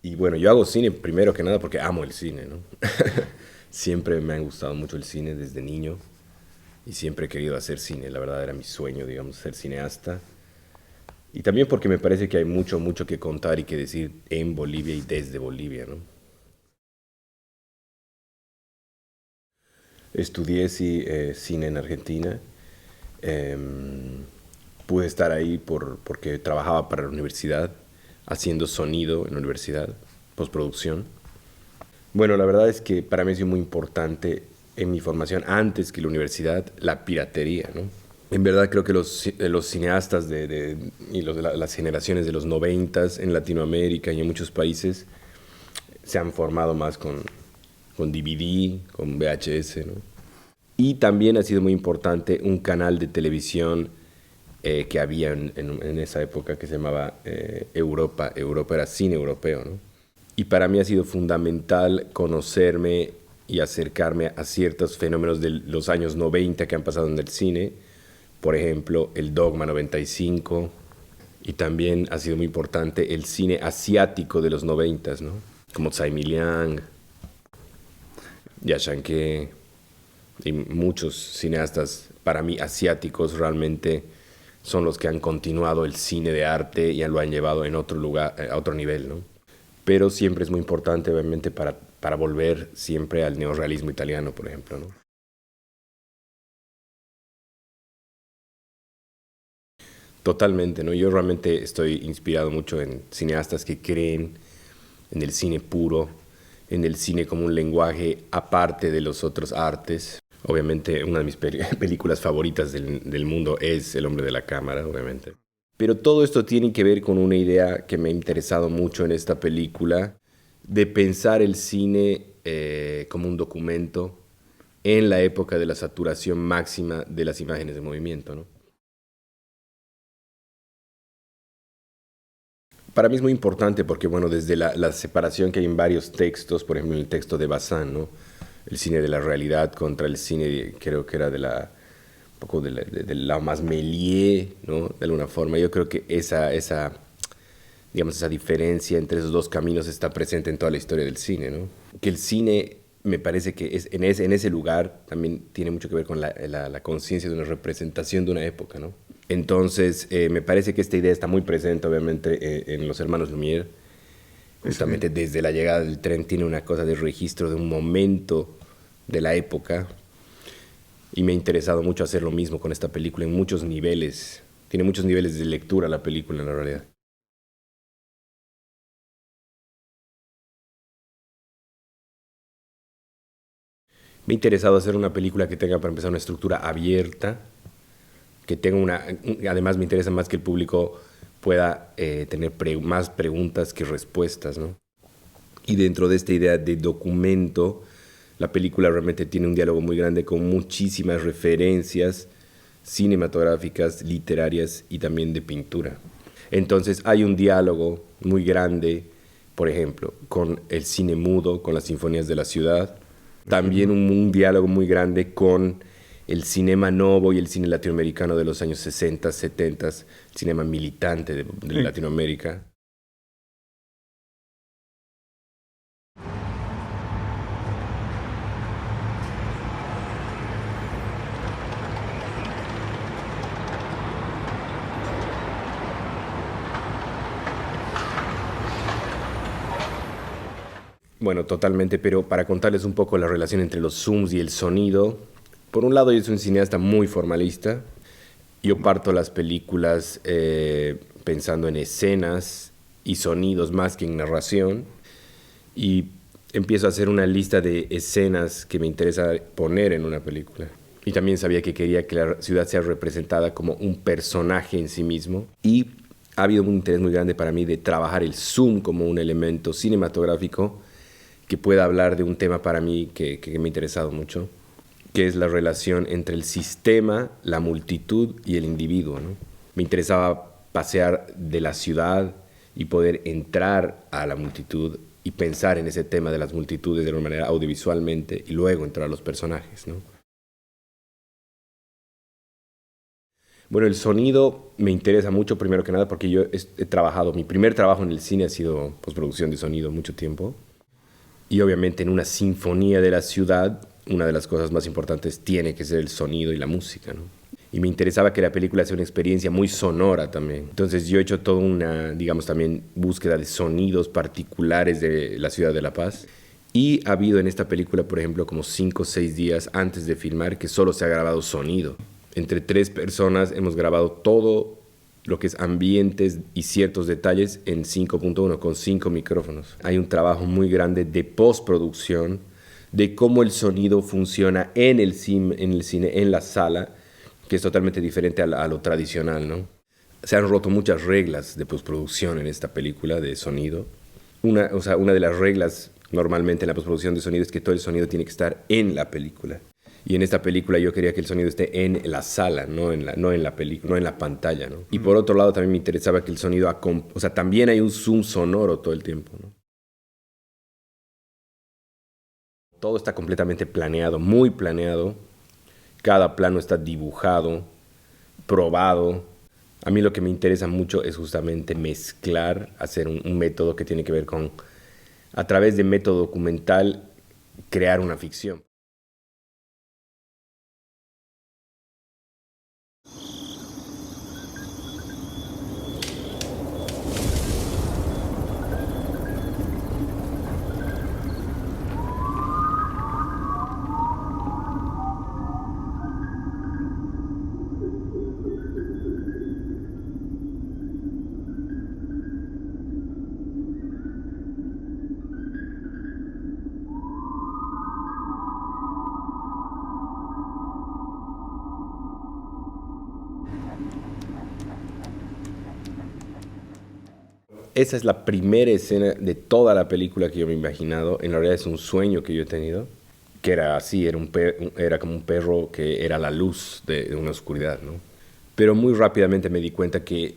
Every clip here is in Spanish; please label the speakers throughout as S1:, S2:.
S1: Y bueno, yo hago cine primero que nada porque amo el cine, ¿no? Siempre me ha gustado mucho el cine desde niño y siempre he querido hacer cine. La verdad era mi sueño, digamos, ser cineasta. Y también porque me parece que hay mucho, mucho que contar y que decir en Bolivia y desde Bolivia, ¿no? Estudié sí, cine en Argentina. Em, Pude estar ahí porque trabajaba para la universidad, haciendo sonido en la universidad, postproducción. Bueno, la verdad es que para mí ha sido muy importante en mi formación, antes que la universidad, la piratería, ¿no? En verdad creo que los cineastas y las generaciones de los noventas en Latinoamérica y en muchos países se han formado más con DVD, con VHS, ¿no? Y también ha sido muy importante un canal de televisión que había en esa época que se llamaba Europa. Europa era cine europeo, ¿no? Y para mí ha sido fundamental conocerme y acercarme a ciertos fenómenos de los años 90 que han pasado en el cine. Por ejemplo, el Dogma 95. Y también ha sido muy importante el cine asiático de los 90, ¿no? Como Tsai Ming-liang, Yashanke y muchos cineastas, para mí, asiáticos realmente son los que han continuado el cine de arte y lo han llevado en otro lugar, a otro nivel, ¿no? Pero siempre es muy importante, obviamente, para volver siempre al neorrealismo italiano, por ejemplo, ¿no? Totalmente, ¿no? Yo realmente estoy inspirado mucho en cineastas que creen en el cine puro, en el cine como un lenguaje aparte de los otros artes. Obviamente, una de mis películas favoritas del mundo es El hombre de la cámara, obviamente. Pero todo esto tiene que ver con una idea que me ha interesado mucho en esta película, de pensar el cine como un documento en la época de la saturación máxima de las imágenes de movimiento, ¿no? Para mí es muy importante porque, bueno, desde la separación que hay en varios textos, por ejemplo, en el texto de Bazin, ¿no? El cine de la realidad contra el cine, creo que era un poco de la más Méliès, ¿no? De alguna forma. Yo creo que digamos, esa diferencia entre esos dos caminos está presente en toda la historia del cine, ¿no? Que el cine me parece que en ese lugar también tiene mucho que ver con la conciencia de una representación de una época, ¿no? Entonces, me parece que esta idea está muy presente, obviamente, en los hermanos Lumière.
S2: Sí.
S1: Justamente desde la llegada del tren tiene una cosa de registro de un momento de la época. Y me ha interesado mucho hacer lo mismo con esta película en muchos niveles. Tiene muchos niveles de lectura la película, en la realidad. Me ha interesado hacer una película que tenga, para empezar, una estructura abierta, que tenga además me interesa más que el público pueda tener más preguntas que respuestas, ¿no? Y dentro de esta idea de documento, la película realmente tiene un diálogo muy grande con muchísimas referencias cinematográficas, literarias y también de pintura. Entonces hay un diálogo muy grande, por ejemplo, con el cine mudo, con las sinfonías de la ciudad. También un diálogo muy grande con el cinema novo y el cine latinoamericano de los años 60, 70, el cinema militante de
S2: Sí.
S1: Latinoamérica. Bueno, totalmente, pero para contarles un poco la relación entre los zooms y el sonido, por un lado yo soy un cineasta muy formalista, yo parto las películas pensando en escenas y sonidos más que en narración y empiezo a hacer una lista de escenas que me interesa poner en una película. Y también sabía que quería que la ciudad sea representada como un personaje en sí mismo. Y ha habido un interés muy grande para mí de trabajar el zoom como un elemento cinematográfico que pueda hablar de un tema para mí que me ha interesado mucho, que es la relación entre el sistema, la multitud y el individuo, ¿no? Me interesaba pasear de la ciudad y poder entrar a la multitud y pensar en ese tema de las multitudes de una manera audiovisualmente y luego entrar a los personajes, ¿no? Bueno, el sonido me interesa mucho, primero que nada, porque yo he trabajado, mi primer trabajo en el cine ha sido postproducción de sonido mucho tiempo. Y obviamente en una sinfonía de la ciudad, una de las cosas más importantes tiene que ser el sonido y la música, ¿no? Y me interesaba que la película sea una experiencia muy sonora también. Entonces yo he hecho toda una, digamos, también búsqueda de sonidos particulares de la ciudad de La Paz. Y ha habido en esta película, por ejemplo, como 5 o 6 días antes de filmar que solo se ha grabado sonido. Entre 3 personas hemos grabado todo lo que es ambientes y ciertos detalles en 5.1 con 5 micrófonos. Hay un trabajo muy grande de postproducción, de cómo el sonido funciona en el cine, en la sala, que es totalmente diferente a lo tradicional, ¿no? Se han roto muchas reglas de postproducción en esta película de sonido. Una de las reglas normalmente en la postproducción de sonido es que todo el sonido tiene que estar en la película. Y en esta película yo quería que el sonido esté en la sala, no en la película, no en la pantalla, ¿no? Y por otro lado también me interesaba que el sonido, también hay un zoom sonoro todo el tiempo, ¿no? Todo está completamente planeado, muy planeado. Cada plano está dibujado, probado. A mí lo que me interesa mucho es justamente mezclar, hacer un método que tiene que ver con, a través de método documental, crear una ficción. Esa es la primera escena de toda la película que yo me he imaginado. En realidad es un sueño que yo he tenido, que era así, era como un perro que era la luz de una oscuridad, ¿no? Pero muy rápidamente me di cuenta que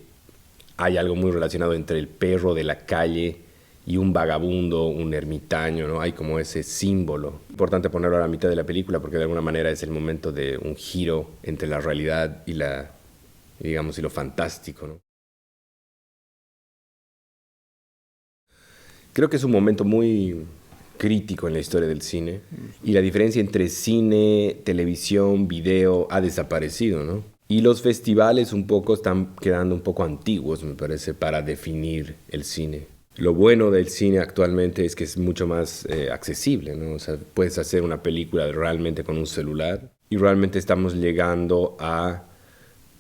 S1: hay algo muy relacionado entre el perro de la calle y un vagabundo, un ermitaño, ¿no? Hay como ese símbolo. Importante ponerlo a la mitad de la película porque de alguna manera es el momento de un giro entre la realidad y digamos, y lo fantástico, ¿no? Creo que es un momento muy crítico en la historia del cine y la diferencia entre cine, televisión, video ha desaparecido, ¿no? Y los festivales un poco están quedando un poco antiguos, me parece, para definir el cine. Lo bueno del cine actualmente es que es mucho más accesible, ¿no? O sea, puedes hacer una película realmente con un celular y realmente estamos llegando a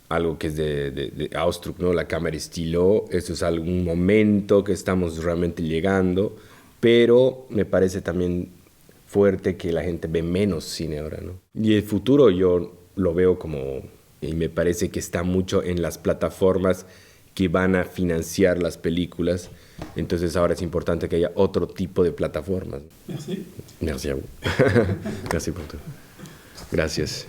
S1: algo que es de Austruck, ¿no? La cámara estilo. Esto es algún momento que estamos realmente llegando, pero me parece también fuerte que la gente ve menos cine ahora, ¿no? Y el futuro yo lo veo como, y me parece que está mucho en las plataformas que van a financiar las películas. Entonces ahora es importante que haya otro tipo de plataformas.
S2: Merci.
S1: Merci a vous. Merci por todo. Gracias.